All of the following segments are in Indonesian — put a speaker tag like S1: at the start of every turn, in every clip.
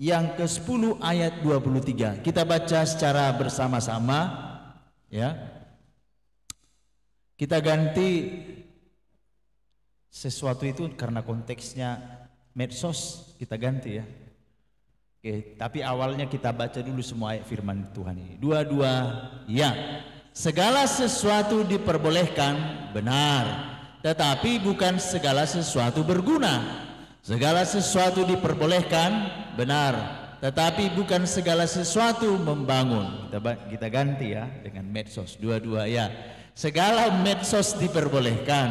S1: yang ke-10 ayat 23. Kita baca secara bersama-sama ya. Kita ganti sesuatu itu karena konteksnya medsos, kita ganti ya. Oke, tapi awalnya kita baca dulu semua ayat firman Tuhan ini. Dua-dua ya. Segala sesuatu diperbolehkan, benar, tetapi bukan segala sesuatu berguna. Segala sesuatu diperbolehkan, benar, tetapi bukan segala sesuatu membangun. Kita ganti ya dengan medsos. Dua-dua ya. Segala medsos diperbolehkan,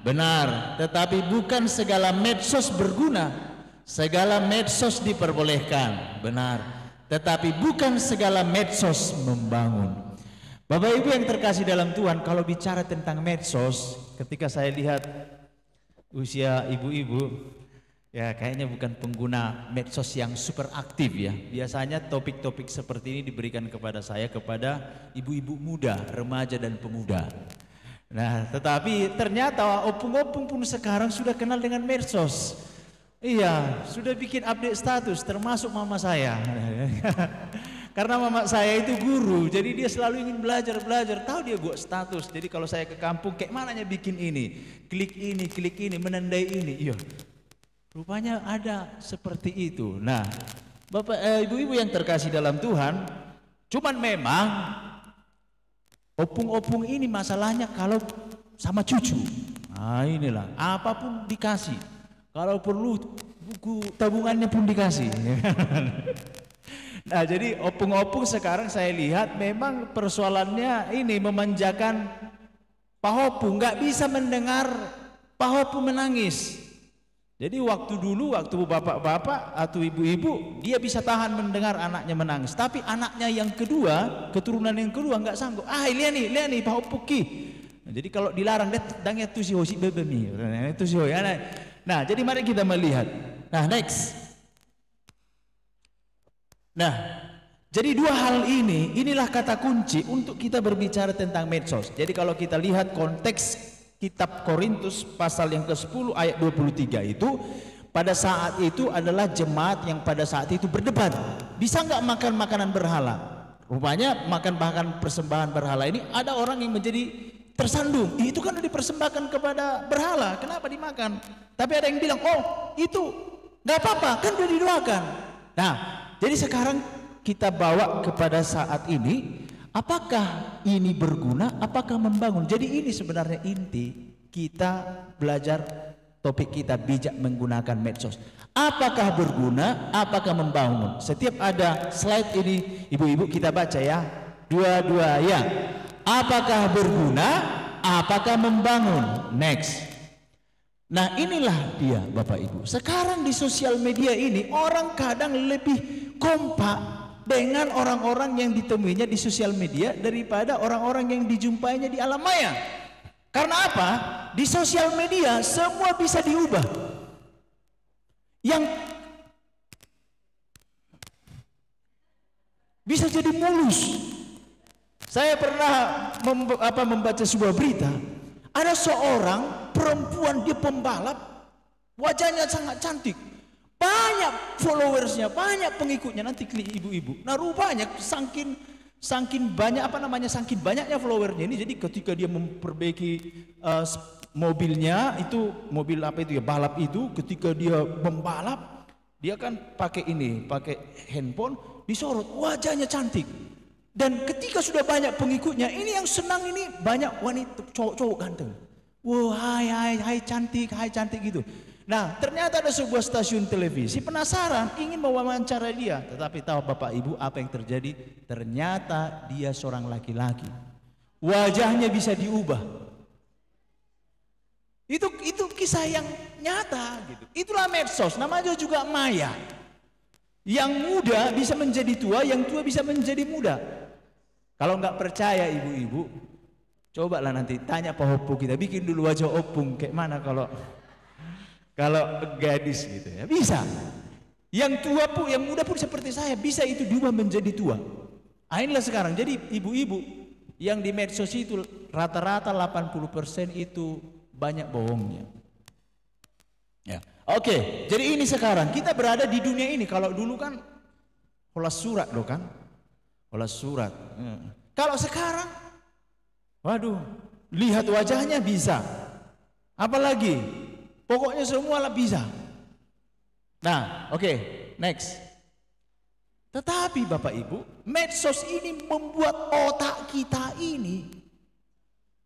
S1: benar, tetapi bukan segala medsos berguna. Segala medsos diperbolehkan, benar, tetapi bukan segala medsos membangun. Bapak Ibu yang terkasih dalam Tuhan, kalau bicara tentang medsos, ketika saya lihat usia ibu-ibu, ya kayaknya bukan pengguna medsos yang super aktif ya. Biasanya topik-topik seperti ini diberikan kepada saya, kepada ibu-ibu muda, remaja dan pemuda. Nah, tetapi ternyata opung-opung pun sekarang sudah kenal dengan medsos. Iya, sudah bikin update status, termasuk mama saya. Karena mama saya itu guru, jadi dia selalu ingin belajar. Tahu dia buat status. Jadi kalau saya ke kampung, kayak mananya bikin ini, klik ini, menandai ini. Iya, rupanya ada seperti itu. Nah, Bapak, ibu-ibu yang terkasih dalam Tuhan, cuman memang opung-opung ini masalahnya kalau sama cucu. Nah inilah, apapun dikasih. Kalau perlu buku tabungannya pun dikasih. Nah jadi opung-opung sekarang saya lihat memang persoalannya ini memanjakan Pak Opung, nggak bisa mendengar Pak Opung menangis. Jadi waktu dulu, waktu bapak-bapak atau ibu-ibu, dia bisa tahan mendengar anaknya menangis. Tapi anaknya yang kedua, keturunan yang kedua nggak sanggup. Ah lihat nih Pak Opung ki. Nah, jadi kalau dilarang dia dangnya tuh si hosi bebemi, itu si hosi. Nah, jadi mari kita melihat. Nah, next. Nah, jadi dua hal ini, inilah kata kunci untuk kita berbicara tentang medsos. Jadi kalau kita lihat konteks kitab Korintus pasal yang ke-10 ayat 23 itu, pada saat itu adalah jemaat yang pada saat itu berdebat. Bisa nggak makan makanan berhala? Rupanya makan persembahan berhala ini ada orang yang menjadi tersandung. Itu kan dipersembahkan kepada berhala, kenapa dimakan? Tapi ada yang bilang, oh itu nggak apa-apa, kan udah didoakan. Nah, jadi sekarang kita bawa kepada saat ini, apakah ini berguna, apakah membangun? Jadi ini sebenarnya inti kita belajar topik kita, bijak menggunakan medsos. Apakah berguna, apakah membangun? Setiap ada slide ini, ibu-ibu kita baca ya, dua-dua ya. Apakah berguna, apakah membangun? Next. Nah inilah dia Bapak Ibu. Sekarang di sosial media ini orang kadang lebih kompak dengan orang-orang yang ditemuinya di sosial media daripada orang-orang yang dijumpainya di alam maya. Karena apa? Di sosial media semua bisa diubah. Yang bisa jadi mulus. Saya pernah membaca sebuah berita, ada seorang perempuan, dia pembalap, wajahnya sangat cantik, banyak followersnya, banyak pengikutnya. Nanti klik ibu-ibu. Nah rupanya saking banyak saking banyaknya followernya ini, jadi ketika dia memperbaiki mobilnya, itu mobil apa itu ya, balap itu, ketika dia membalap, dia kan pakai handphone, disorot, wajahnya cantik. Dan ketika sudah banyak pengikutnya, ini yang senang ini banyak wanita, cowok-cowok ganteng. Wah, hai cantik gitu. Nah, ternyata ada sebuah stasiun televisi penasaran, ingin mewawancara dia. Tetapi tahu Bapak Ibu apa yang terjadi? Ternyata dia seorang laki-laki. Wajahnya bisa diubah. Itu kisah yang nyata gitu. Itulah medsos, namanya juga maya. Yang muda bisa menjadi tua, yang tua bisa menjadi muda. Kalau nggak percaya ibu-ibu, cobalah nanti tanya Pak Opung, kita bikin dulu wajah Opung kayak mana kalau gadis gitu ya. Bisa. Yang tua pun, yang muda pun seperti saya, bisa itu diubah menjadi tua. Ah, inilah sekarang. Jadi ibu-ibu yang di medsos itu rata-rata 80% itu banyak bohongnya. Ya. Oke, jadi ini sekarang kita berada di dunia ini. Kalau dulu kan Holas surat loh kan, holas surat. Kalau sekarang, waduh, lihat wajahnya bisa, apalagi, pokoknya semua lah bisa. Nah, oke, next. Tetapi Bapak Ibu, medsos ini membuat otak kita ini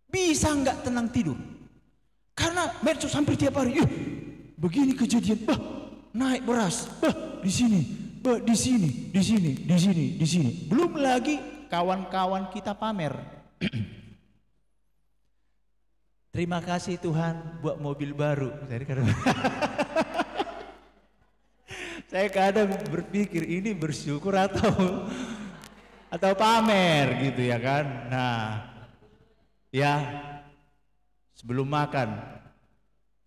S1: bisa nggak tenang tidur. Karena medsos hampir tiap hari, begini kejadian, naik beras, di sini, di sini, di sini, di sini, di sini. Belum lagi kawan-kawan kita pamer. Terima kasih Tuhan buat mobil baru. Saya kadang berpikir ini bersyukur atau pamer gitu ya kan. Nah, ya sebelum makan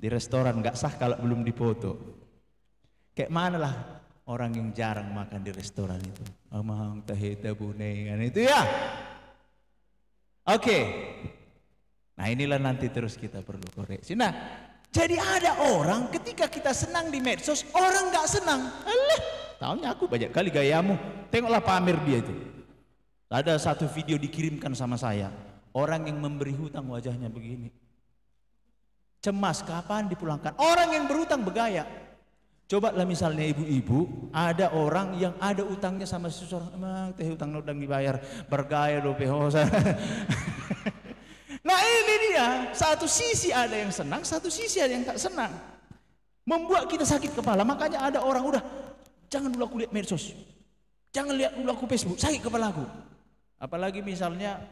S1: di restoran nggak sah kalau belum dipoto. Kayak mana lah orang yang jarang makan di restoran itu. Amang taheta bunengan itu ya. Oke. Nah inilah nanti terus kita perlu koreksi. Nah jadi ada orang ketika kita senang di medsos, orang nggak senang. Alah, tahunya aku banyak kali gayamu. Tengoklah pamer dia itu. Ada satu video dikirimkan sama saya. Orang yang memberi hutang wajahnya begini. Cemas kapan dipulangkan. Orang yang berhutang bergaya. Coba lah misalnya ibu-ibu, ada orang yang ada utangnya sama seseorang, emang teh utang dibayar, bergaya do pehosa. Nah ini dia, satu sisi ada yang senang, satu sisi ada yang tak senang. Membuat kita sakit kepala, makanya ada orang udah, jangan dulu aku lihat medsos, jangan lihat dulu aku Facebook, sakit kepala aku. Apalagi misalnya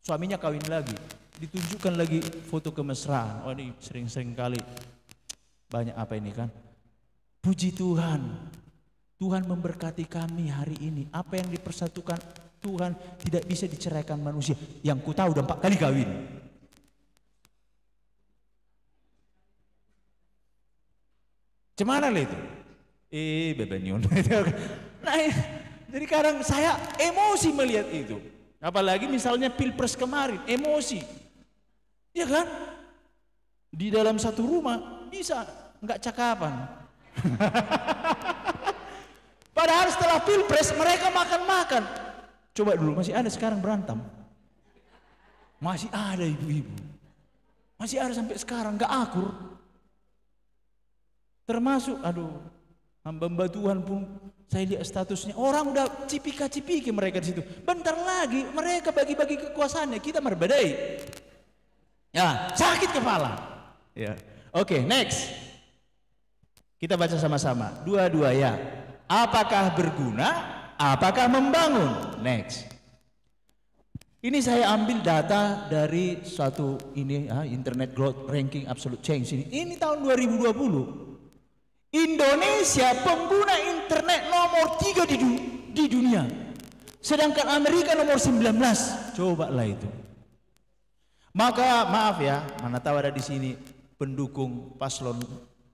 S1: suaminya kawin lagi, ditunjukkan lagi foto kemesraan, oh ini sering-sering kali. Banyak apa ini kan? Puji Tuhan, Tuhan memberkati kami hari ini. Apa yang dipersatukan Tuhan tidak bisa diceraikan manusia. Yang ku tahu udah 4 kali kawin. Cemana lah itu? Bebenion. Nah, jadi kadang saya emosi melihat itu. Apalagi misalnya pilpres kemarin, emosi. Ya kan? Di dalam satu rumah bisa nggak cakapan. Padahal setelah pilpres mereka makan-makan. Coba dulu masih ada sekarang berantem. Masih ada ibu-ibu. Masih ada sampai sekarang nggak akur. Termasuk hamba-hamba Tuhan pun saya lihat statusnya orang udah cipika-cipiki mereka di situ. Bentar lagi mereka bagi-bagi kekuasaannya, kita merbedai. Ya, sakit kepala. Ya. Oke, next. Kita baca sama-sama. Dua-dua ya. Apakah berguna? Apakah membangun? Next. Ini saya ambil data dari suatu Internet Growth Ranking Absolute Change ini tahun 2020. Indonesia pengguna internet nomor 3 di dunia. Sedangkan Amerika nomor 19. Cobalah itu. Maka maaf ya, mana tahu ada di sini pendukung paslon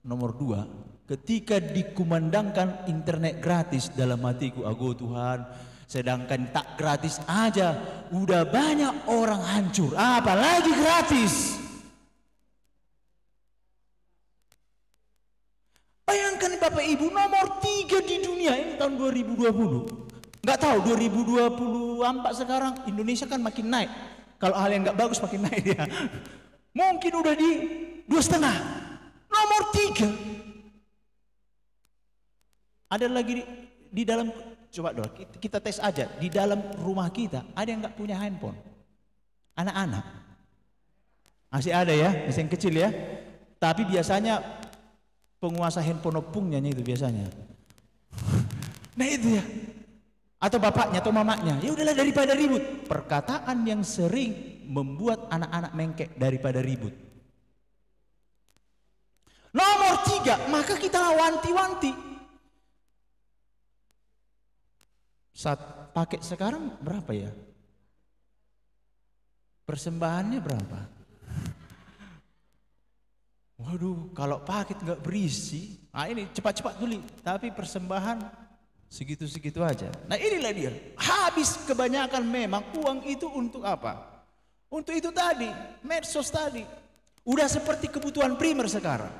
S1: nomor 2. Ketika dikumandangkan internet gratis, dalam hatiku, ago Tuhan, sedangkan tak gratis aja udah banyak orang hancur, apalagi gratis. Bayangkan Bapak Ibu, nomor 3 di dunia ini tahun 2020. Nggak tahu 2024 sekarang Indonesia kan makin naik. Kalau hal yang nggak bagus makin naik dia. Mungkin udah di 2,5. Nomor 3. Ada lagi di dalam, coba dong kita tes aja, di dalam rumah kita ada yang nggak punya handphone? Anak-anak masih ada ya, masih yang kecil ya. Tapi biasanya penguasa handphone opungnya itu biasanya. Nah itu ya. Atau bapaknya atau mamanya, ya udahlah daripada ribut. Perkataan yang sering membuat anak-anak mengkek daripada ribut. Nomor 3, maka kita wanti-wanti. Saat pakai sekarang berapa ya? Persembahannya berapa? Waduh, kalau paket nggak berisi, ini cepat-cepat beli. Tapi persembahan segitu-segitu aja. Nah inilah dia. Habis kebanyakan memang uang itu untuk apa? Untuk itu tadi, medsos tadi. Udah seperti kebutuhan primer sekarang.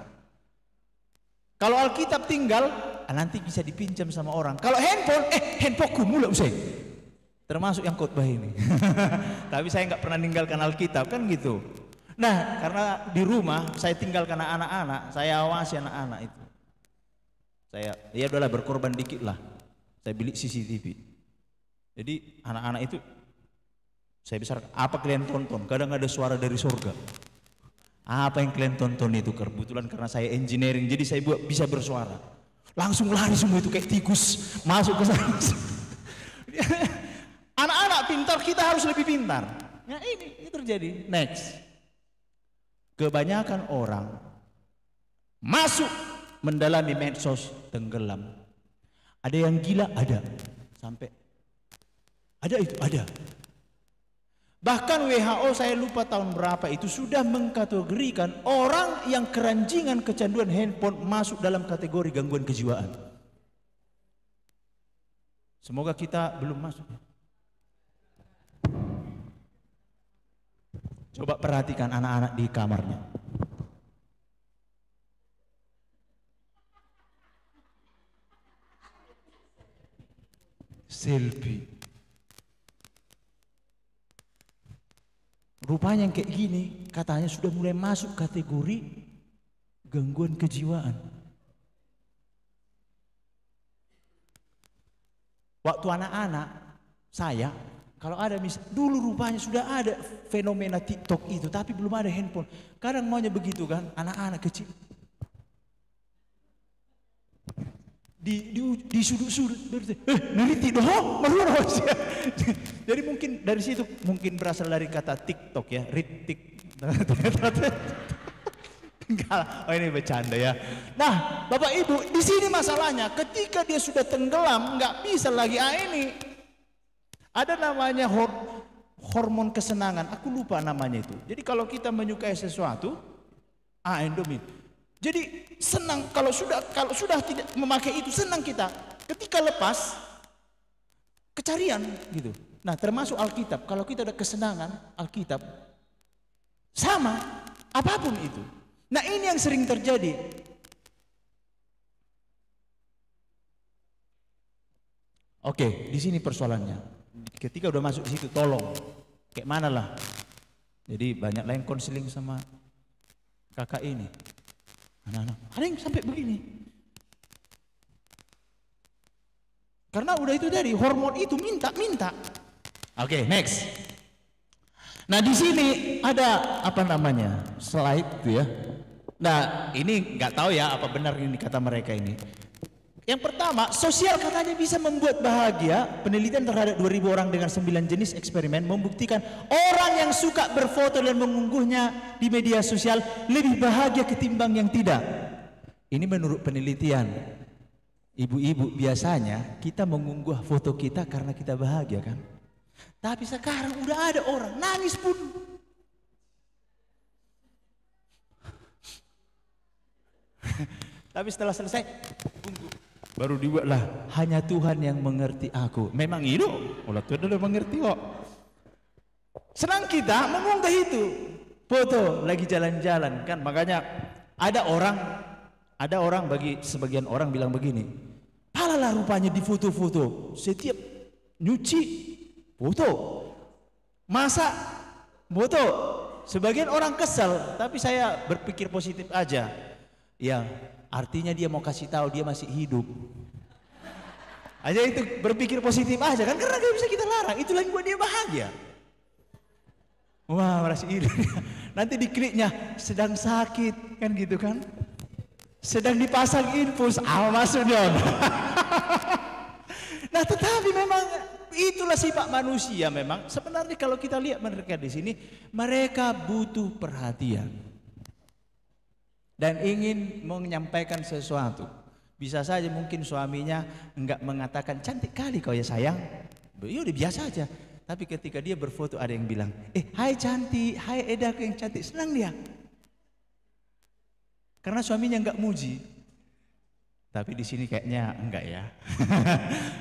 S1: Kalau Alkitab tinggal, nanti bisa dipinjam sama orang. Kalau handphone, handphoneku mulai usai. Termasuk yang khotbah ini. Tapi saya nggak pernah ninggalkan Alkitab, kan gitu. Nah, karena di rumah saya tinggalkan anak-anak, saya awasi anak-anak itu. Ya udahlah, berkorban dikit lah. Saya beli CCTV. Jadi anak-anak itu saya besar, apa kalian tonton? Kadang ada suara dari surga. Apa yang kalian tonton itu? Kebetulan karena saya engineering, jadi saya bisa bersuara. Langsung lari semua itu kayak tikus masuk ke sana. Anak-anak pintar, kita harus lebih pintar. Nah ini terjadi. Next, kebanyakan orang masuk mendalami medsos, tenggelam. Ada yang gila, ada. Sampai ada itu, ada. Bahkan WHO, saya lupa tahun berapa itu, sudah mengkategorikan orang yang keranjingan kecanduan handphone masuk dalam kategori gangguan kejiwaan. Semoga kita belum masuk. Coba perhatikan anak-anak di kamarnya. Selfie. Rupanya yang kayak gini katanya sudah mulai masuk kategori gangguan kejiwaan. Waktu anak-anak saya, kalau ada dulu rupanya sudah ada fenomena TikTok itu, tapi belum ada handphone. Kadang maunya begitu kan, anak-anak kecil di sudut-sudut neliti doh. Jadi mungkin dari situ mungkin berasal dari kata TikTok ya, ritik. Oh ini bercanda ya. Nah, Bapak Ibu, di sini masalahnya ketika dia sudah tenggelam, nggak bisa lagi. Ini ada namanya hormon kesenangan. Aku lupa namanya itu. Jadi kalau kita menyukai sesuatu, endomin. Jadi senang kalau sudah tidak memakai itu, senang kita. Ketika lepas, kecarian gitu. Nah, termasuk Alkitab. Kalau kita ada kesenangan, Alkitab sama apapun itu. Nah, ini yang sering terjadi. Oke, di sini persoalannya. Ketika udah masuk di situ, tolong kayak mana lah. Jadi banyak lain konseling sama kakak ini. Anak-anak, ada yang sampai begini. Karena udah itu dari hormon itu minta. Oke, next. Nah, di sini ada apa namanya? Slide itu ya. Nah, ini nggak tahu ya apa benar ini kata mereka ini. Yang pertama, sosial katanya bisa membuat bahagia. Penelitian terhadap 2000 orang dengan 9 jenis eksperimen membuktikan orang yang suka berfoto dan mengunggahnya di media sosial lebih bahagia ketimbang yang tidak. Ini menurut penelitian. Ibu-ibu, biasanya kita mengunggah foto kita karena kita bahagia kan? Tapi sekarang udah ada orang nangis pun. Tapi setelah selesai, baru dibuatlah, hanya Tuhan yang mengerti aku. Memang itu, Allah Tuhan udah mengerti kok. Senang kita mengunggah itu foto lagi jalan-jalan kan. Makanya ada orang bagi sebagian orang bilang begini, palalah rupanya di foto-foto, setiap nyuci foto, masak foto. Sebagian orang kesal, tapi saya berpikir positif aja. Ya, artinya dia mau kasih tahu dia masih hidup. Aja itu berpikir positif aja kan, karena gak bisa kita larang. Itulah yang buat dia bahagia. Wah, masih hidup. Nanti dikliknya sedang sakit kan gitu kan. Sedang dipasang infus, masuk John. Nah, tetapi memang itulah sifat manusia memang. Sebenarnya kalau kita lihat mereka di sini, mereka butuh perhatian. Dan ingin menyampaikan sesuatu. Bisa saja mungkin suaminya enggak mengatakan cantik kali kau ya sayang. Ya udah biasa aja. Tapi ketika dia berfoto ada yang bilang, hai cantik, hai Edaku yang cantik, senang dia. Karena suaminya enggak muji. Tapi di sini kayaknya enggak ya.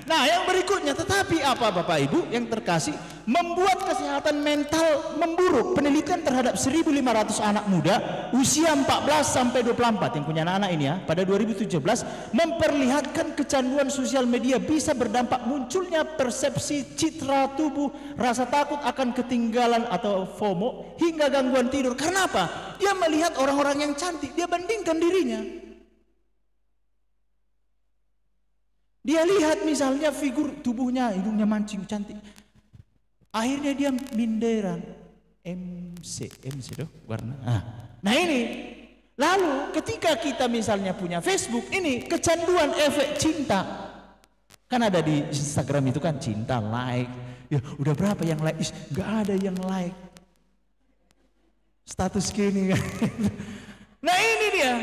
S1: Nah, yang berikutnya, tetapi apa Bapak Ibu yang terkasih, membuat kesehatan mental memburuk. Penelitian terhadap 1.500 anak muda usia 14 sampai 24 yang punya anak-anak ini ya, pada 2017 memperlihatkan kecanduan sosial media bisa berdampak munculnya persepsi citra tubuh, rasa takut akan ketinggalan atau FOMO, hingga gangguan tidur. Karena apa? Dia melihat orang-orang yang cantik, dia bandingkan dirinya. Dia lihat misalnya figur tubuhnya, hidungnya mancing cantik. Akhirnya dia minderan. MC tuh warna. Nah ini. Lalu ketika kita misalnya punya Facebook, ini kecanduan efek cinta. Kan ada di Instagram itu kan cinta, like. Ya udah berapa yang like? Gak ada yang like. Status gini kan. Nah ini dia.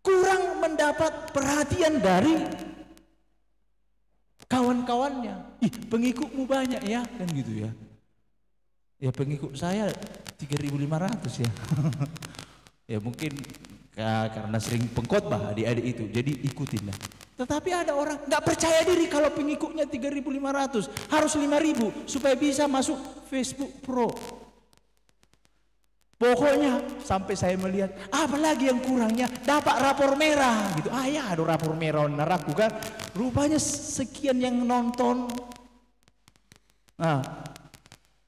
S1: Kurang mendapat perhatian dari kawan-kawannya. Pengikutmu banyak ya, kan gitu ya. Ya pengikut saya 3.500 ya. Ya mungkin karena sering pengkhotbah adik-adik itu, jadi ikutin lah. Tetapi ada orang nggak percaya diri kalau pengikutnya 3.500, harus 5.000 supaya bisa masuk Facebook Pro. Pokoknya sampai saya melihat apalagi yang kurangnya dapat rapor merah gitu. Ya ada rapor merah naraku kan. Rupanya sekian yang nonton. Nah,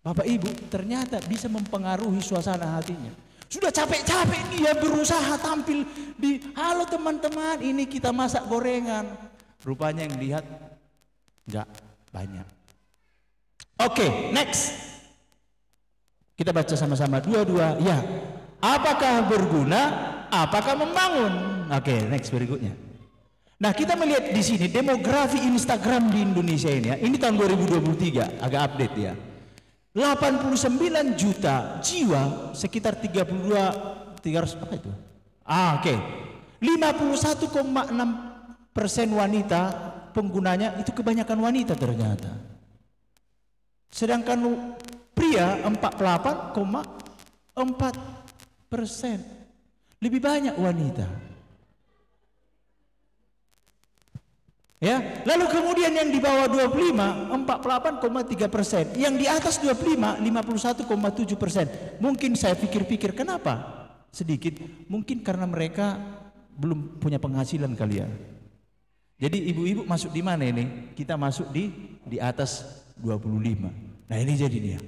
S1: Bapak Ibu ternyata bisa mempengaruhi suasana hatinya. Sudah capek-capek dia berusaha tampil di halo teman-teman ini kita masak gorengan. Rupanya yang lihat enggak banyak. Oke, next. Kita baca sama-sama dua-dua. Ya, apakah berguna? Apakah membangun? Oke, next berikutnya. Nah, kita melihat di sini demografi Instagram di Indonesia ini ya. Ini tahun 2023, agak update ya. 89 juta jiwa, sekitar 300 apa itu? Oke. 51,6% wanita penggunanya, itu kebanyakan wanita ternyata. Sedangkan pria 48,4%, lebih banyak wanita. Ya, lalu kemudian yang di bawah 25 48,3%, yang di atas 25 51,7%. Mungkin saya pikir-pikir kenapa sedikit? Mungkin karena mereka belum punya penghasilan kali ya. Jadi ibu-ibu masuk di mana ini? Kita masuk di atas 25. Nah ini jadi dia.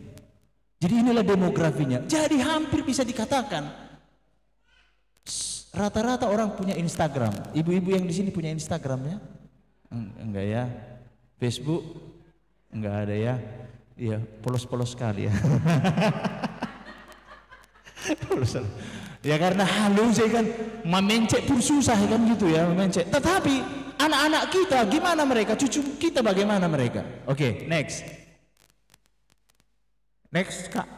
S1: Jadi inilah demografinya. Jadi hampir bisa dikatakan rata-rata orang punya Instagram. Ibu-ibu yang di sini punya Instagram ya? Enggak ya. Facebook enggak ada ya. Iya, polos-polos sekali ya. Ya karena halus ya kan, memencet pun susah kan gitu ya, memencet. Tetapi anak-anak kita gimana mereka? Cucu kita bagaimana mereka? Oke, next. Next, Kak.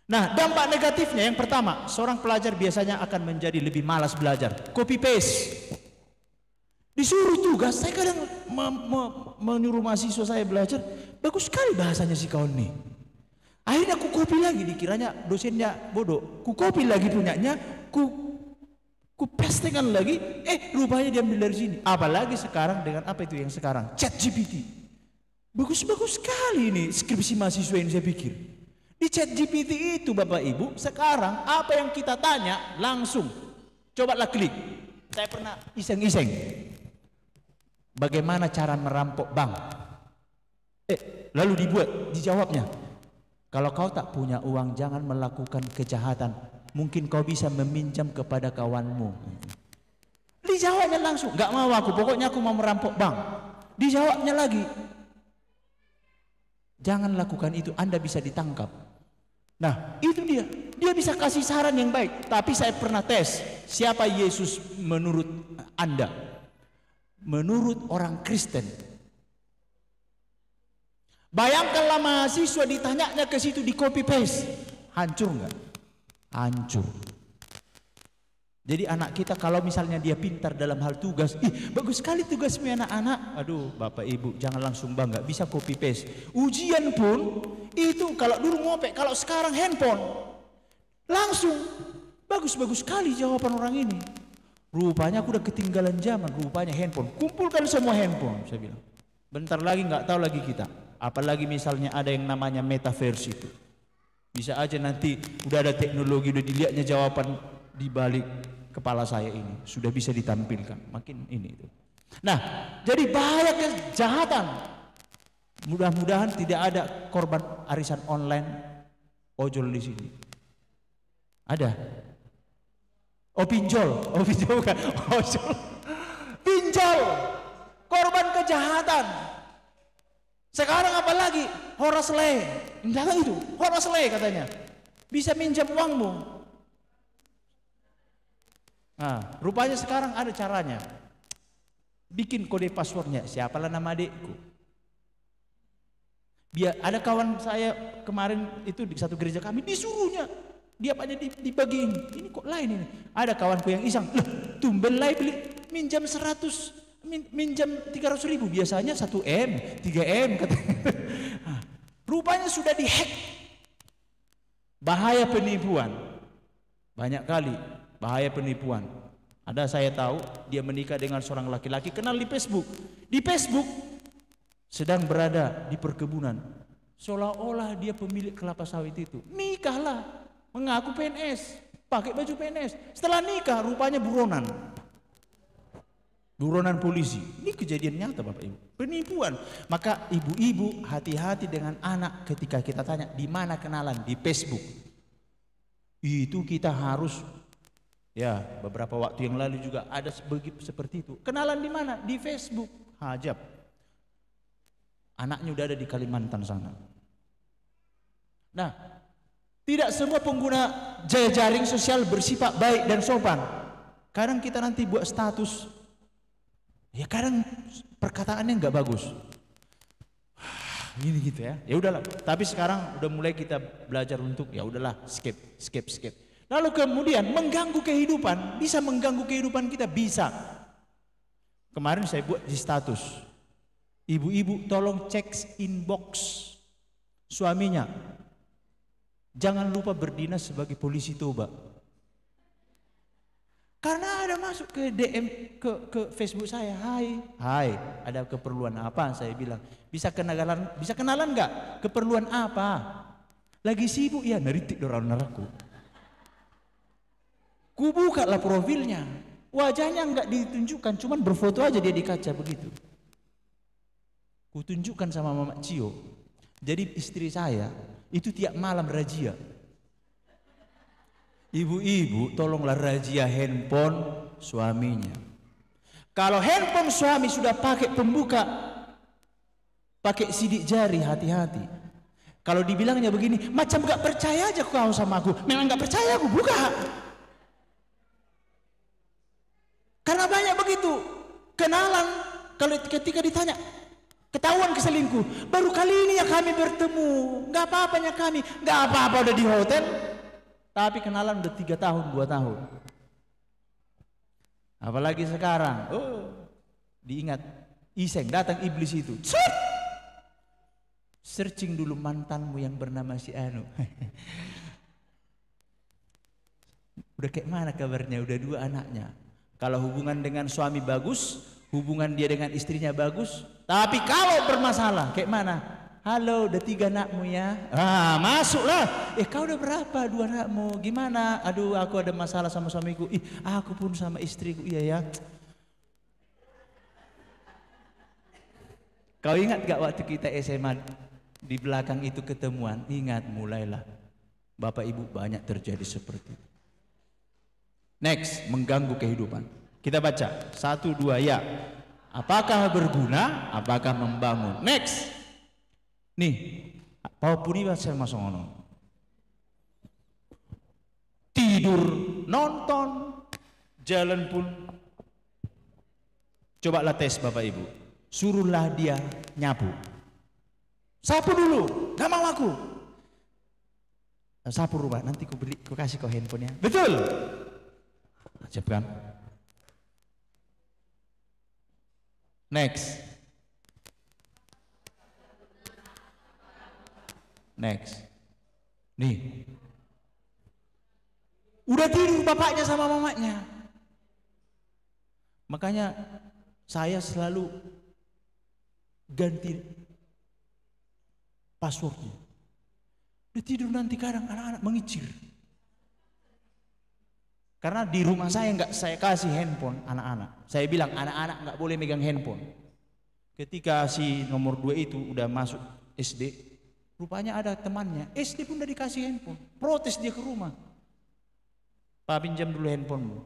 S1: Nah, dampak negatifnya yang pertama, seorang pelajar biasanya akan menjadi lebih malas belajar. Copy paste. Disuruh tugas, saya kadang menyuruh mahasiswa saya belajar, bagus sekali bahasanya si kawan nih. Akhirnya aku copy lagi, dikiranya dosennya bodoh. Ku copy lagi punyanya, ku pastekan lagi, rupanya diambil dari sini. Apalagi sekarang dengan apa itu yang sekarang? ChatGPT. Bagus-bagus sekali ini skripsi mahasiswa ini saya pikir. Di ChatGPT itu Bapak Ibu, sekarang apa yang kita tanya langsung. Cobalah klik. Saya pernah iseng-iseng. Bagaimana cara merampok bank? Lalu dijawabnya. Kalau kau tak punya uang, jangan melakukan kejahatan. Mungkin kau bisa meminjam kepada kawanmu. Dijawabnya langsung. Gak mau aku, pokoknya aku mau merampok bank. Dijawabnya lagi. Jangan lakukan itu, Anda bisa ditangkap. Nah, itu dia. Dia bisa kasih saran yang baik. Tapi saya pernah tes, siapa Yesus menurut Anda? Menurut orang Kristen. Bayangkanlah mahasiswa ditanyanya ke situ, di copy paste. Hancur nggak? Hancur. Jadi anak kita kalau misalnya dia pintar dalam hal tugas, bagus sekali tugasmu anak-anak. Aduh, Bapak Ibu jangan langsung bangga, bisa copy paste. Ujian pun itu kalau dulu ngopek, kalau sekarang handphone langsung bagus-bagus sekali jawaban orang ini. Rupanya aku udah ketinggalan zaman, rupanya handphone. Kumpulkan semua handphone, saya bilang. Bentar lagi nggak tahu lagi kita. Apalagi misalnya ada yang namanya metaverse itu. Bisa aja nanti udah ada teknologi, udah dilihatnya jawaban di balik kepala saya ini. Sudah bisa ditampilkan, makin ini itu. Nah, jadi bahaya kejahatan. Mudah-mudahan tidak ada korban arisan online ojol di sini. Ada? Oh pinjol bukan, ojol. Pinjol, korban kejahatan. Sekarang apa lagi? Horasle, enggak itu, horasle katanya. Bisa minjam uangmu. Nah, rupanya sekarang ada caranya. Bikin kode passwordnya, siapalah nama adikku. Biar ada kawan saya kemarin itu di satu gereja kami disuruhnya. Dia pada dibagiin. Ini kok lain ini. Ada kawanku yang iseng. Loh, tumben lain beli minjam 100, minjam 300.000. Biasanya 1M, 3M katanya. Nah, rupanya sudah dihack. Bahaya penipuan. Banyak kali bahaya penipuan. Ada saya tahu dia menikah dengan seorang laki-laki kenal di Facebook. Di Facebook sedang berada di perkebunan. Seolah-olah dia pemilik kelapa sawit itu. Nikahlah. Mengaku PNS, pakai baju PNS. Setelah nikah rupanya buronan. Buronan polisi. Ini kejadian nyata Bapak Ibu. Penipuan. Maka ibu-ibu hati-hati dengan anak ketika kita tanya di mana kenalan, di Facebook. Itu kita harus, ya beberapa waktu yang lalu juga ada seperti itu. Kenalan di mana? Di Facebook. Hajab. Anaknya udah ada di Kalimantan sana. Nah, tidak semua pengguna jaring sosial bersifat baik dan sopan. Kadang kita nanti buat status, ya kadang perkataannya nggak bagus. Gini gitu ya. Ya udahlah. Tapi sekarang udah mulai kita belajar untuk ya udahlah skip. Lalu kemudian mengganggu kehidupan, bisa mengganggu kehidupan kita bisa. Kemarin saya buat di status, ibu-ibu tolong cek inbox suaminya. Jangan lupa berdinas sebagai polisi toba. Karena ada masuk ke DM ke Facebook saya, hai, ada keperluan apa? Saya bilang, bisa kenalan nggak? Keperluan apa? Lagi sibuk ya, neritik dorang naraku. Ku buka lah profilnya, wajahnya nggak ditunjukkan, cuman berfoto aja dia di kaca begitu. Ku tunjukkan sama Mama Cio. Jadi istri saya itu tiap malam razia. Ibu-ibu tolonglah razia handphone suaminya. Kalau handphone suami sudah pakai pembuka, pakai sidik jari, hati-hati. Kalau dibilangnya begini, macam gak percaya aja kau sama aku. Memang gak percaya aku, buka. Karena banyak begitu. Kenalan, kalau ketika ditanya, ketahuan keselingkuh. Baru kali ini ya kami bertemu. Gak apa-apanya kami. Gak apa-apa udah di hotel. Tapi kenalan udah 3 tahun, 2 tahun. Apalagi sekarang. Oh, diingat. Iseng, datang iblis itu. Cuk! Searching dulu mantanmu yang bernama si Anu. Udah kayak mana kabarnya? Udah 2 anaknya. Kalau hubungan dengan suami bagus, hubungan dia dengan istrinya bagus. Tapi kalau bermasalah, kayak mana? Halo, udah 3 anakmu ya? Ah, masuklah. Kau udah berapa? 2 anakmu? Gimana? Aduh, aku ada masalah sama suamiku. Ih, aku pun sama istriku. Iya ya. Kau ingat gak waktu kita SMA di belakang itu ketemuan? Ingat, mulailah. Bapak Ibu banyak terjadi seperti itu. Next, mengganggu kehidupan. Kita baca 1, 2 ya. Apakah berguna? Apakah membangun? Next. Nih, apapun ini saya masuk ngono. Tidur, nonton, jalan pun. Cobalah tes Bapak Ibu. Suruhlah dia nyapu. Sapu dulu, gak mau aku. Sapu rumah, nanti ku kasih kau handphonenya. Betul. Ajab kan? Next. Nih. Udah tidur bapaknya sama mamanya. Makanya saya selalu ganti passwordnya. Dia tidur nanti kadang anak-anak mengicir. Karena di rumah saya nggak saya kasih handphone anak-anak. Saya bilang anak-anak nggak boleh megang handphone. Ketika si nomor 2 itu udah masuk SD, rupanya ada temannya SD pun udah dikasih handphone. Protes dia ke rumah. Pak, pinjam dulu handphonemu.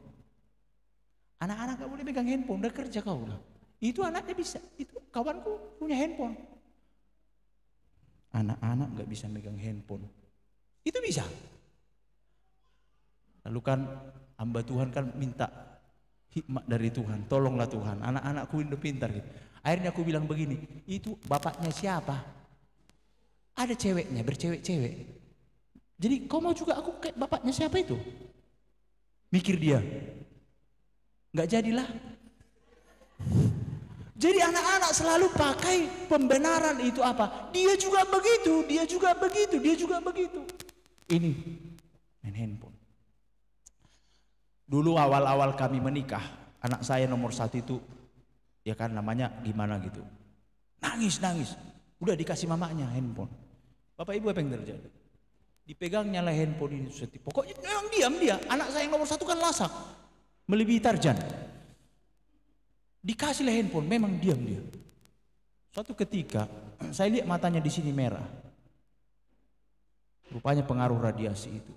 S1: Anak-anak nggak boleh megang handphone, udah kerja kau lah. Itu anaknya bisa, itu kawanku punya handphone. Anak-anak nggak bisa megang handphone. Itu bisa. Lalu kan hamba Tuhan kan minta hikmat dari Tuhan, tolonglah Tuhan, anak-anakku udah pintar gitu. Akhirnya aku bilang begini, itu bapaknya siapa? Ada ceweknya, bercewek-cewek. Jadi kau mau juga aku kayak bapaknya siapa itu? Mikir dia, nggak jadilah. Jadi anak-anak selalu pakai pembenaran itu apa? Dia juga begitu, dia juga begitu, dia juga begitu. Ini main handphone. Dulu awal-awal kami menikah, anak saya nomor 1 itu, ya kan namanya gimana gitu, nangis, udah dikasih mamanya handphone. Bapak ibu apa yang terjadi? Dipegangnya lah handphone ini, pokoknya memang diam dia. Anak saya yang nomor 1 kan lasak, melebihi Tarjan. Dikasih lah handphone, memang diam dia. Suatu ketika saya lihat matanya di sini merah, rupanya pengaruh radiasi itu.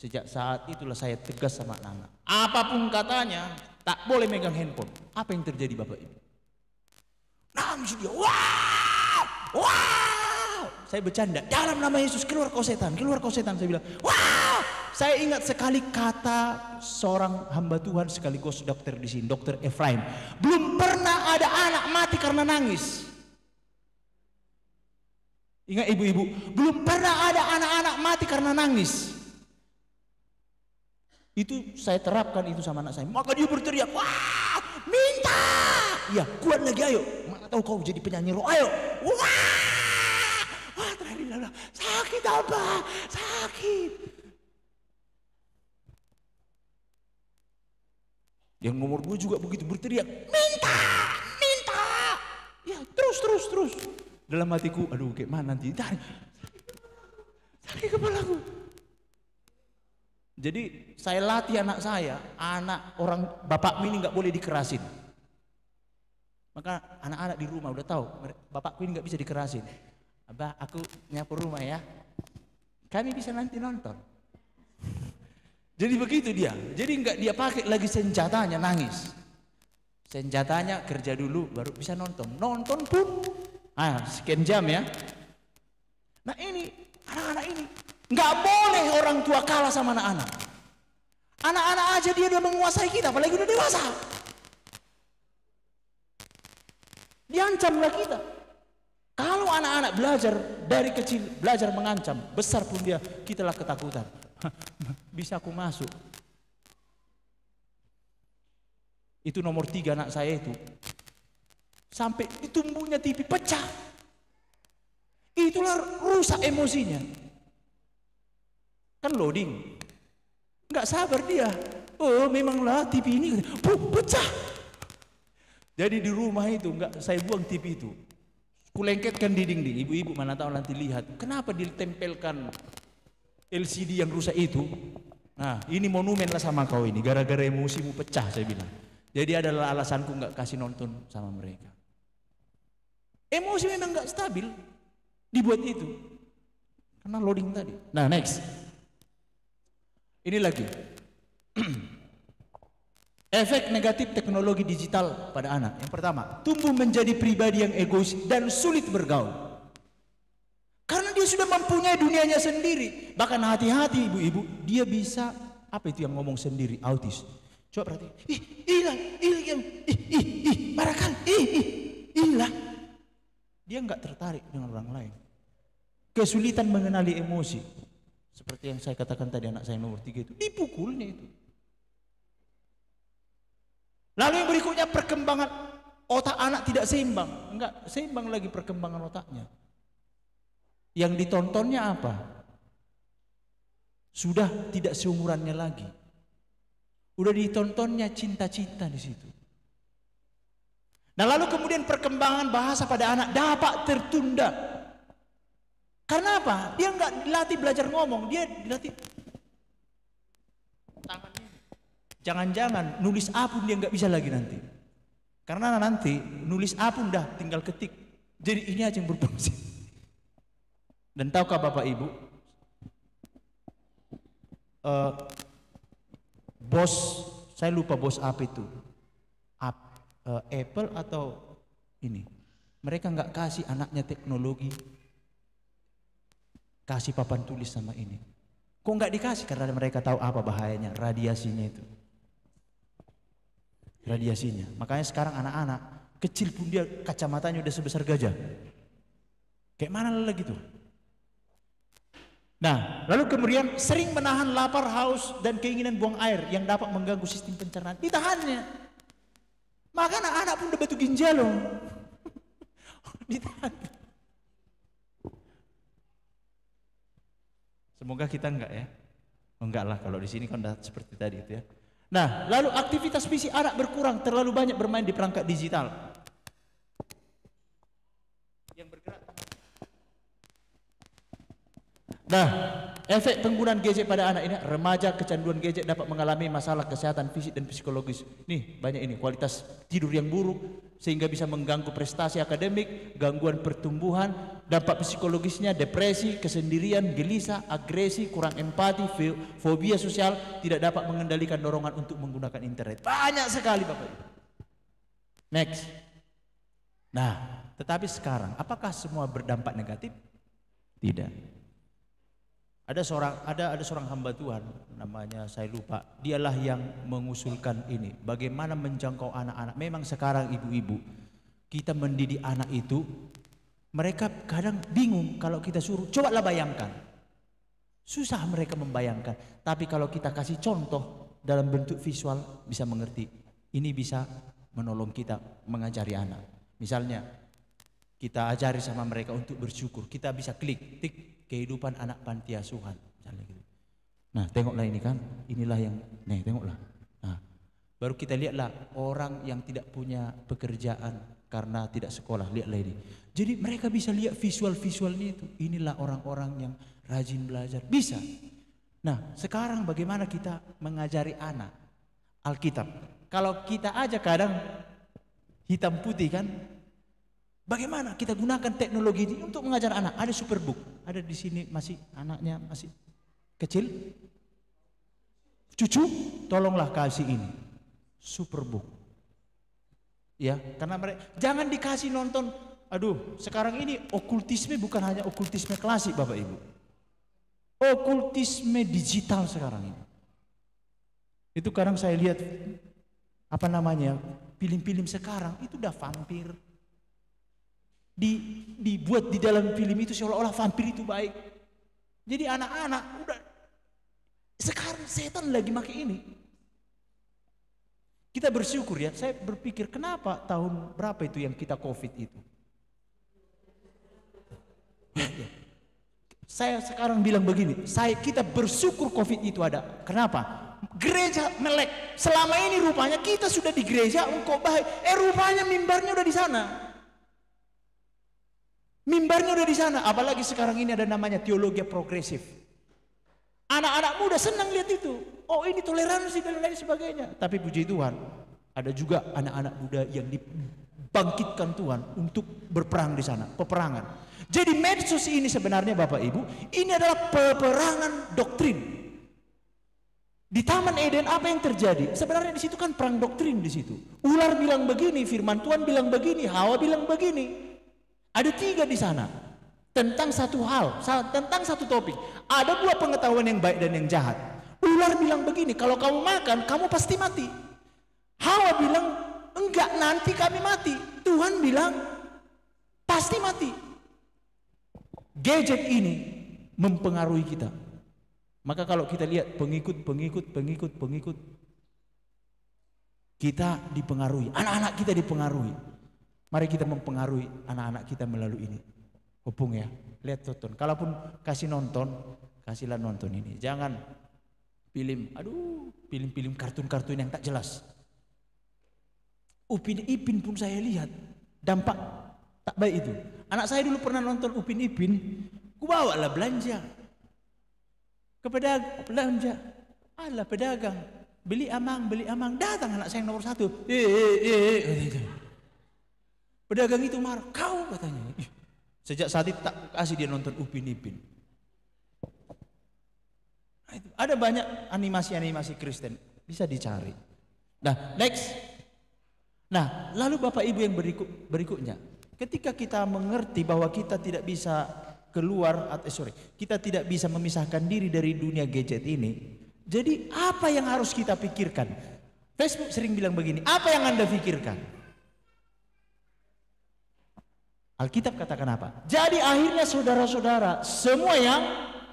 S1: Sejak saat itulah saya tegas sama anak-anak. Apapun katanya, tak boleh megang handphone. Apa yang terjadi Bapak Ibu? Nangis dia, wow, wow. Saya bercanda, dalam nama Yesus keluar kau setan, keluar kau setan. Saya bilang, wow. Saya ingat sekali kata seorang hamba Tuhan sekaligus dokter di sini, Dokter Efraim. Belum pernah ada anak mati karena nangis. Ingat ibu-ibu, belum pernah ada anak-anak mati karena nangis. Itu saya terapkan itu sama anak saya. Maka dia berteriak, wah, minta. Ya, kuat lagi, ayo. Mana tahu kau jadi penyanyi rock, ayo. Wah, wah, terlalu sakit apa? Sakit. Yang nomor 2 juga begitu berteriak, minta, minta. Ya, terus. Dalam hatiku, aduh, kayak mana nanti? Sakit kepalaku. Jadi saya latih anak saya, anak orang bapakmu ini nggak boleh dikerasin. Maka anak-anak di rumah udah tahu, bapakku ini nggak bisa dikerasin. Abah, aku nyapu rumah ya. Kami bisa nanti nonton. Jadi begitu dia. Jadi nggak dia pakai lagi senjatanya nangis. Senjatanya kerja dulu baru bisa nonton. Nonton pun, sekian jam ya. Nah ini anak-anak ini. Nggak boleh orang tua kalah sama anak-anak. Anak-anak aja dia udah menguasai kita, apalagi udah dewasa. Diancamlah kita. Kalau anak-anak belajar dari kecil, belajar mengancam, besar pun dia, kita lah ketakutan. Bisa aku masuk. Itu nomor 3 anak saya itu. Sampai ditumbuhnya TV pecah. Itulah rusak emosinya. Kan loading, nggak sabar dia. Oh memanglah TV ini pecah. Jadi di rumah itu nggak saya buang TV itu, kulengketkan di dinding. Ibu-ibu mana tahu nanti lihat kenapa ditempelkan LCD yang rusak itu. Nah ini monumen lah sama kau ini, gara-gara emosimu pecah saya bilang. Jadi adalah alasanku nggak kasih nonton sama mereka. Emosi memang nggak stabil, dibuat itu karena loading tadi. Nah next. Ini lagi efek negatif teknologi digital pada anak. Yang pertama, tumbuh menjadi pribadi yang egois dan sulit bergaul. Karena dia sudah mempunyai dunianya sendiri. Bahkan hati-hati ibu-ibu, dia bisa apa itu yang ngomong sendiri, autis. Coba perhati, dia nggak tertarik dengan orang lain. Kesulitan mengenali emosi. Seperti yang saya katakan tadi, anak saya nomor 3 itu dipukulnya itu. Lalu yang berikutnya, perkembangan otak anak tidak seimbang. Enggak seimbang lagi perkembangan otaknya. Yang ditontonnya apa? Sudah tidak seumurannya lagi. Udah ditontonnya cinta-cinta di situ. Nah lalu kemudian perkembangan bahasa pada anak dapat tertunda. Karena apa? Dia nggak dilatih belajar ngomong, dia dilatih tangan ini. Jangan-jangan nulis A pun dia nggak bisa lagi nanti. Karena nanti nulis A pun dah tinggal ketik. Jadi ini aja yang berfungsi. Dan tahukah Bapak Ibu, bos, saya lupa bos apa itu, Apple atau ini, mereka nggak kasih anaknya teknologi, kasih papan tulis sama ini. Kok nggak dikasih? Karena mereka tahu apa bahayanya, radiasinya itu. Radiasinya. Makanya sekarang anak-anak kecil pun dia kacamatanya udah sebesar gajah. Kayak mana lagi tuh? Nah, lalu kemudian sering menahan lapar, haus, dan keinginan buang air yang dapat mengganggu sistem pencernaan. Ditahannya. Maka anak-anak pun udah batu ginjal loh. Ditahan. Semoga kita enggak ya. Enggak lah, kalau di sini kan udah seperti tadi itu ya. Nah, lalu aktivitas fisik anak berkurang, terlalu banyak bermain di perangkat digital. Yang bergerak. Nah, efek penggunaan gadget pada anak ini, remaja kecanduan gadget dapat mengalami masalah kesehatan fisik dan psikologis. Nih, banyak ini, kualitas tidur yang buruk sehingga bisa mengganggu prestasi akademik, gangguan pertumbuhan, dampak psikologisnya depresi, kesendirian, gelisah, agresi, kurang empati, fobia sosial, tidak dapat mengendalikan dorongan untuk menggunakan internet. Banyak sekali Bapak Ibu. Next. Nah, tetapi sekarang apakah semua berdampak negatif? Tidak. Ada seorang hamba Tuhan, namanya saya lupa. Dialah yang mengusulkan ini, bagaimana menjangkau anak-anak. Memang sekarang ibu-ibu, kita mendidik anak itu, mereka kadang bingung kalau kita suruh. Cobalah bayangkan, susah mereka membayangkan. Tapi kalau kita kasih contoh dalam bentuk visual, bisa mengerti. Ini bisa menolong kita mengajari anak. Misalnya, kita ajari sama mereka untuk bersyukur. Kita bisa tik kehidupan anak panti asuhan, misalnya gitu. Nah, tengoklah ini kan, inilah yang, nih tengoklah. Nah, baru kita lihatlah orang yang tidak punya pekerjaan karena tidak sekolah, lihatlah ini. Jadi mereka bisa lihat visual-visualnya itu. Inilah orang-orang yang rajin belajar, bisa. Nah, sekarang bagaimana kita mengajari anak Alkitab? Kalau kita aja kadang hitam putih kan. Bagaimana kita gunakan teknologi ini untuk mengajar anak? Ada Superbook, ada di sini masih anaknya masih kecil. Cucu, tolonglah kasih ini Superbook. Ya, karena mereka jangan dikasih nonton. Aduh, sekarang ini okultisme bukan hanya okultisme klasik Bapak Ibu. Okultisme digital sekarang ini. Itu kadang saya lihat apa namanya? Film-film sekarang itu udah vampir. Dibuat di dalam film itu seolah-olah vampir itu baik. Jadi anak-anak udah sekarang setan lagi pakai ini. Kita bersyukur ya. Saya berpikir kenapa tahun berapa itu yang kita COVID itu. Saya sekarang bilang begini, kita bersyukur COVID itu ada. Kenapa? Gereja melek. Selama ini rupanya kita sudah di gereja engkau baik. Rupanya mimbarnya udah di sana. Mimbarnya udah di sana, apalagi sekarang ini ada namanya teologi progresif. Anak-anak muda senang lihat itu. Oh, ini toleransi dan lain sebagainya. Tapi puji Tuhan, ada juga anak-anak muda yang dibangkitkan Tuhan untuk berperang di sana, peperangan. Jadi medsos ini sebenarnya Bapak Ibu, ini adalah peperangan doktrin. Di Taman Eden apa yang terjadi? Sebenarnya di situ kan perang doktrin di situ. Ular bilang begini, firman Tuhan bilang begini, Hawa bilang begini. Ada 3 di sana tentang satu hal, tentang satu topik. Ada 2 pengetahuan yang baik dan yang jahat. Ular bilang begini, kalau kamu makan, kamu pasti mati. Hawa bilang, enggak, nanti kami mati. Tuhan bilang, pasti mati. Gadget ini mempengaruhi kita. Maka kalau kita lihat pengikut, kita dipengaruhi, anak-anak kita dipengaruhi. Mari kita mempengaruhi anak-anak kita melalui ini. Hubung ya, lihat tonton. Kalaupun kasih nonton, kasihlah nonton ini. Jangan film kartun-kartun yang tak jelas. Upin Ipin pun saya lihat dampak tak baik itu. Anak saya dulu pernah nonton Upin Ipin, ku bawa lah belanja ke belanja. Alah pedagang, beli amang, datang anak saya yang nomor 1. Pedagang itu marah, kau katanya. Sejak saat itu tak kasih dia nonton Upin Ipin. Nah, itu. Ada banyak animasi-animasi Kristen, bisa dicari. Nah, next. Nah, lalu Bapak Ibu yang berikutnya, ketika kita mengerti bahwa kita tidak bisa keluar, kita tidak bisa memisahkan diri dari dunia gadget ini. Jadi apa yang harus kita pikirkan? Facebook sering bilang begini, apa yang Anda pikirkan? Alkitab katakan apa? Jadi akhirnya saudara-saudara, semua yang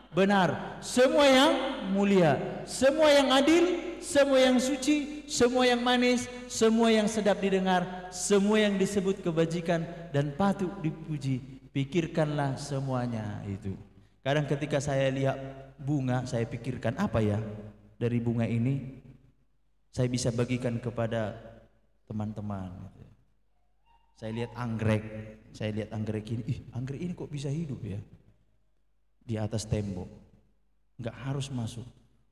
S1: benar, semua yang mulia, semua yang adil, semua yang suci, semua yang manis, semua yang sedap didengar, semua yang disebut kebajikan dan patut dipuji, pikirkanlah semuanya itu. Kadang ketika saya lihat bunga, saya pikirkan apa ya dari bunga ini saya bisa bagikan kepada teman-teman. Saya lihat anggrek ini, anggrek ini kok bisa hidup ya di atas tembok, nggak harus masuk.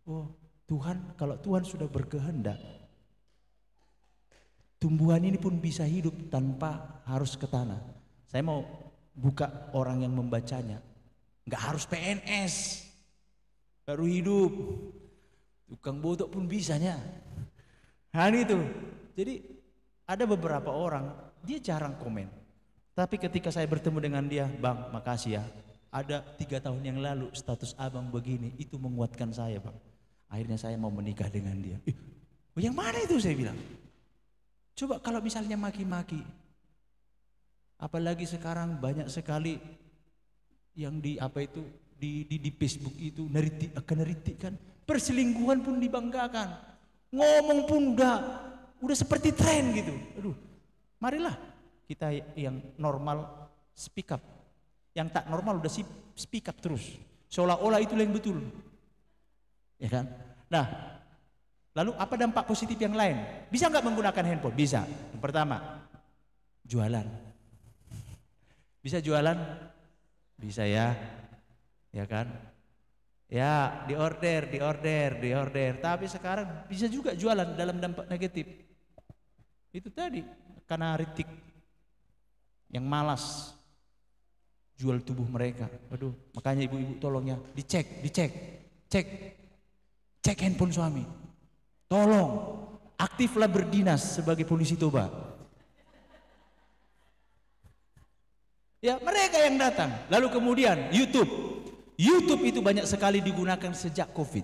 S1: Oh Tuhan, kalau Tuhan sudah berkehendak, tumbuhan ini pun bisa hidup tanpa harus ke tanah. Saya mau buka orang yang membacanya, nggak harus PNS baru hidup, tukang botok pun bisanya. Nah itu, jadi ada beberapa orang dia jarang komen, tapi ketika saya bertemu dengan dia, Bang, makasih ya. Ada 3 tahun yang lalu status abang begini, itu menguatkan saya, Bang. Akhirnya saya mau menikah dengan dia. Yang mana itu saya bilang? Coba kalau misalnya maki-maki, apalagi sekarang banyak sekali yang di Facebook itu neritik kan, perselingkuhan pun dibanggakan, ngomong pun udah seperti tren gitu. Aduh, marilah kita yang normal speak up, yang tak normal udah speak up terus, seolah-olah itu yang betul, ya kan? Nah, lalu apa dampak positif yang lain? Bisa nggak menggunakan handphone? Bisa. Yang pertama, jualan. Bisa jualan? Bisa ya kan? Ya, diorder. Tapi sekarang bisa juga jualan dalam dampak negatif. Itu tadi, karena ritik yang malas jual tubuh mereka. Aduh, makanya ibu-ibu tolong ya, cek handphone suami. Tolong, aktiflah berdinas sebagai polisi toba. Ya, mereka yang datang. Lalu kemudian YouTube itu banyak sekali digunakan sejak Covid.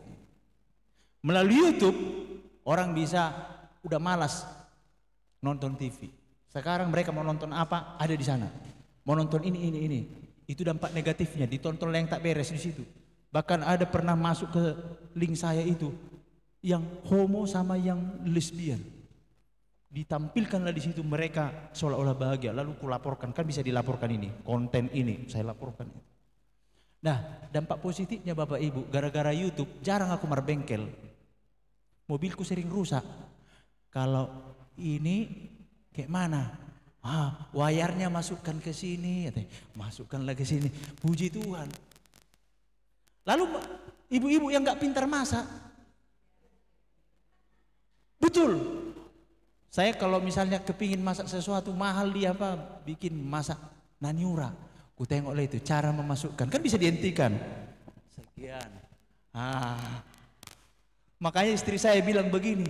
S1: Melalui YouTube orang bisa udah malas nonton TV. Sekarang mereka mau nonton apa? Ada di sana. Mau nonton ini. Itu dampak negatifnya, ditonton yang tak beres di situ. Bahkan ada pernah masuk ke link saya itu yang homo sama yang lesbian. Ditampilkanlah di situ mereka seolah-olah bahagia. Lalu kulaporkan, kan bisa dilaporkan ini, konten ini saya laporkan. Nah, dampak positifnya Bapak Ibu, gara-gara YouTube jarang aku marbengkel. Mobilku sering rusak. Kalau ini kayak mana? Wayarnya masukkan ke sini, masukkanlah ke sini. Puji Tuhan. Lalu ibu-ibu yang nggak pintar masak, betul. Saya kalau misalnya kepingin masak sesuatu mahal, dia bikin masak naniura. Ku tengok lah itu cara memasukkan, kan bisa dihentikan. Sekian. Makanya istri saya bilang begini,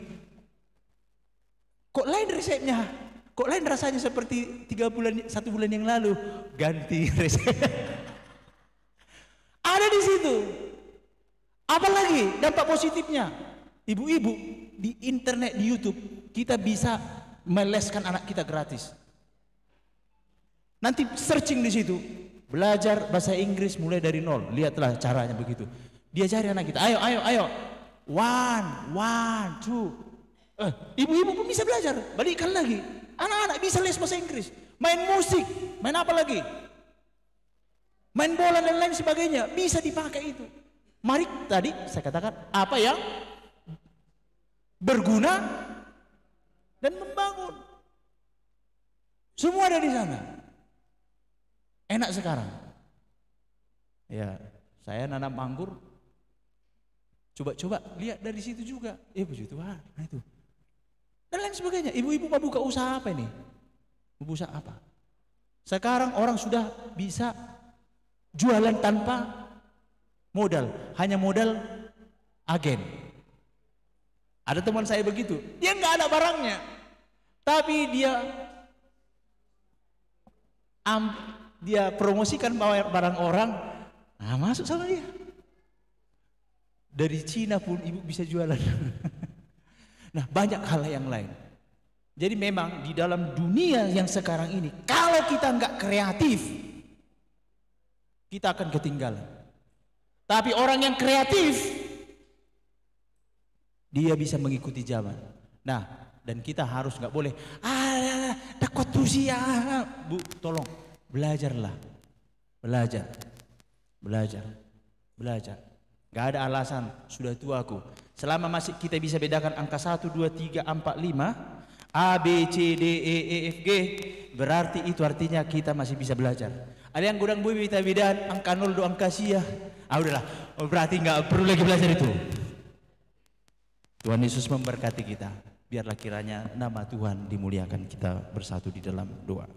S1: kok lain resepnya? Kok lain rasanya seperti 1 bulan yang lalu? Ganti resep. Ada di situ. Apalagi dampak positifnya, ibu-ibu di internet, di YouTube, kita bisa meleskan anak kita gratis. Nanti searching di situ, belajar bahasa Inggris mulai dari nol. Lihatlah caranya begitu. Diajari anak kita. Ayo. 1, 2. Ibu-ibu pun bisa belajar. Balikkan lagi. Anak-anak bisa les bahasa Inggris. Main musik. Main apa lagi? Main bola dan lain sebagainya. Bisa dipakai itu. Mari tadi saya katakan apa yang berguna dan membangun. Semua ada di sana. Enak sekarang. Ya, saya nanam anggur. Coba-coba lihat dari situ juga. Puji Tuhan, nah itu. Dan lain sebagainya. Ibu-ibu mau buka usaha apa ini? Mau usaha apa? Sekarang orang sudah bisa jualan tanpa modal, hanya modal agen. Ada teman saya begitu, dia nggak ada barangnya, tapi dia promosikan barang orang, nah masuk sama dia. Dari Cina pun ibu bisa jualan. Nah banyak hal yang lain. Jadi memang di dalam dunia yang sekarang ini, kalau kita nggak kreatif, kita akan ketinggalan. Tapi orang yang kreatif, dia bisa mengikuti zaman. Nah, dan kita harus nggak boleh, takut usia. Bu, tolong belajarlah, belajar. Gak ada alasan, sudah tua aku. Selama masih kita bisa bedakan angka 1, 2, 3, 4, 5, A, B, C, D, E, F, G, berarti itu artinya kita masih bisa belajar. Ada yang kurang bumi kita bedaan angka 0 do angka sia. Udahlah, berarti nggak perlu lagi belajar itu. Tuhan Yesus memberkati kita. Biarlah kiranya nama Tuhan dimuliakan, kita bersatu di dalam doa.